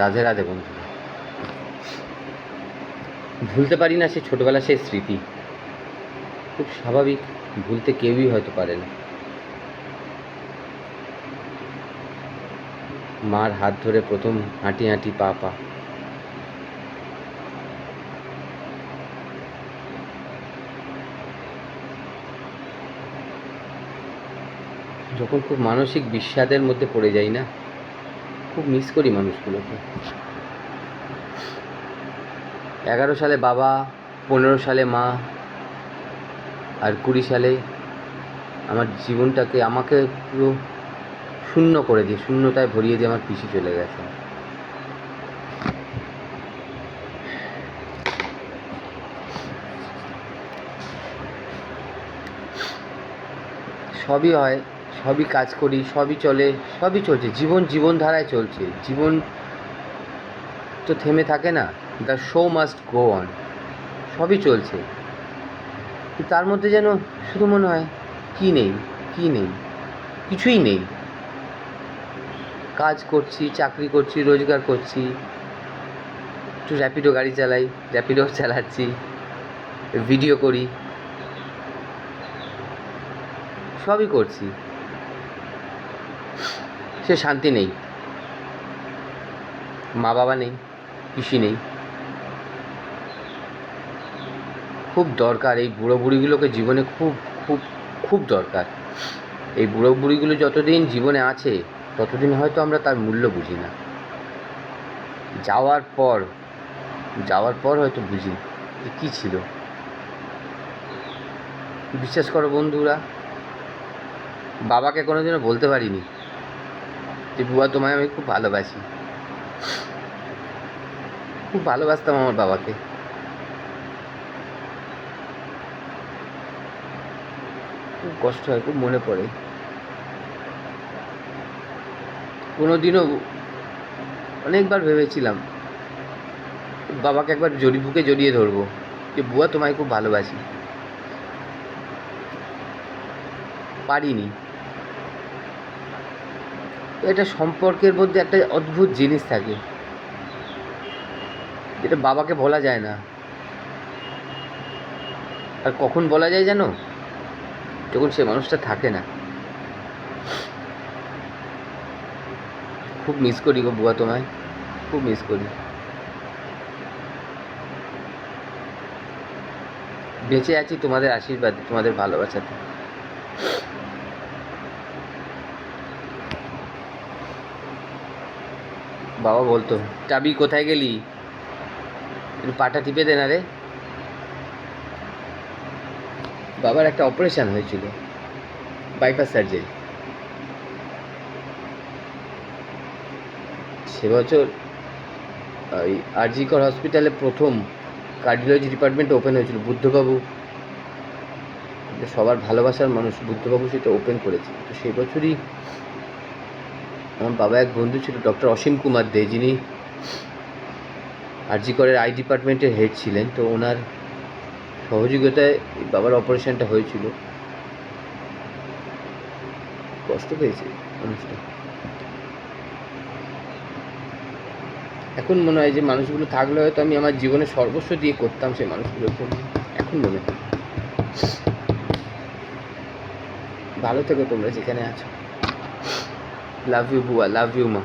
রাধে রাধে বন্ধুরা। ভুলতে পারি না সে ছোটবেলা, সে স্মৃতি। খুব স্বাভাবিক, ভুলতে কেউই হয়তো পারে না। মার হাত ধরে প্রথম হাঁটি হাঁটি পা পা, যখন খুব মানসিক বিষাদের মধ্যে পড়ে যাই না, খুব মিস করি মানুষগুলোকে। 11 সালে বাবা, 15 সালে মা, আর 20 সালে আমার জীবনটাকে, আমাকে পুরো শূন্য করে দিয়ে, শূন্যতায় ভরিয়ে দিয়ে আমার পিসি চলে গেছে। সবই হয়, সবই কাজ করি, সবই চলে, সবই চলছে। জীবনধারায় চলছে। জীবন তো থেমে থাকে না। The show must go on. সবই চলছে, তার মধ্যে যেন শুধু মনে হয় কি নেই, কিছুই নেই। কাজ করছি, চাকরি করছি, রোজগার করছি, একটু র্যাপিডো গাড়ি চালাই, র্যাপিডো চালাচ্ছি, ভিডিও করি, সবই করছি, সে শান্তি নেই। মা বাবা নেই, পিসি নেই। খুব দরকার এই বুড়ো বুড়িগুলোকে জীবনে, খুব খুব খুব দরকার। এই বুড়ো বুড়িগুলো যতদিন জীবনে আছে ততদিন হয়তো আমরা তার মূল্য বুঝি না। যাওয়ার পর হয়তো বুঝি যে কী ছিল। বিশ্বাস করো বন্ধুরা, বাবাকে কোনোদিনও বলতে পারিনি যে বুয়া তোমায় আমি খুব ভালোবাসি। খুব ভালোবাসতাম আমার বাবাকে। খুব কষ্ট হয়, খুব মনে পড়ে। কোনোদিনও, অনেকবার ভেবেছিলাম বাবাকে একবার বুকে জড়িয়ে ধরবো যে বুয়া তোমায় খুব ভালোবাসি, পারিনি। এটা সম্পর্কের মধ্যে একটা অদ্ভুত জিনিস থাকে যেটা বাবাকে বলা যায় না। আর কখন বলা যায় জানো? যখন সে মানুষটা থাকে না। খুব মিস করি গো বুয়া তোমায়, খুব মিস করি। বেঁচে আছি তোমাদের আশীর্বাদে, তোমাদের ভালোবাসাতে। বাবা বলতো, টাবি কোথায় গেলি, একটু পাটা টিপে দে না রে। বাবার একটা অপারেশন হয়েছিল, বাইপাস সার্জারি। সে বছর ওই আরজিকর হসপিটালে প্রথম কার্ডিওলজি ডিপার্টমেন্ট ওপেন হয়েছিল। বুদ্ধবাবু, সবার ভালোবাসার মানুষ, বুদ্ধবাবু সেটা ওপেন করেছে। তো সেই বছরই আমার বাবা এক বন্ধু ছিল, ডক্টর অসীম কুমার দে, যিনি আরজিকরের আই ডিপার্টমেন্টের হেড ছিলেন। তো ওনার সহযোগিতায় বাবার অপারেশনটা হয়েছিল। কষ্ট পেয়েছে মানুষটা। এখন মনে হয় যে মানুষগুলো থাকলে হয়তো আমি আমার জীবনে সর্বস্ব দিয়ে করতাম সেই মানুষগুলোর জন্য। এখন মনে হয়। ভালো থেকো তোমরা যেখানে আছো। লাভ ইউ বুয়া, লাভ ইউ মা।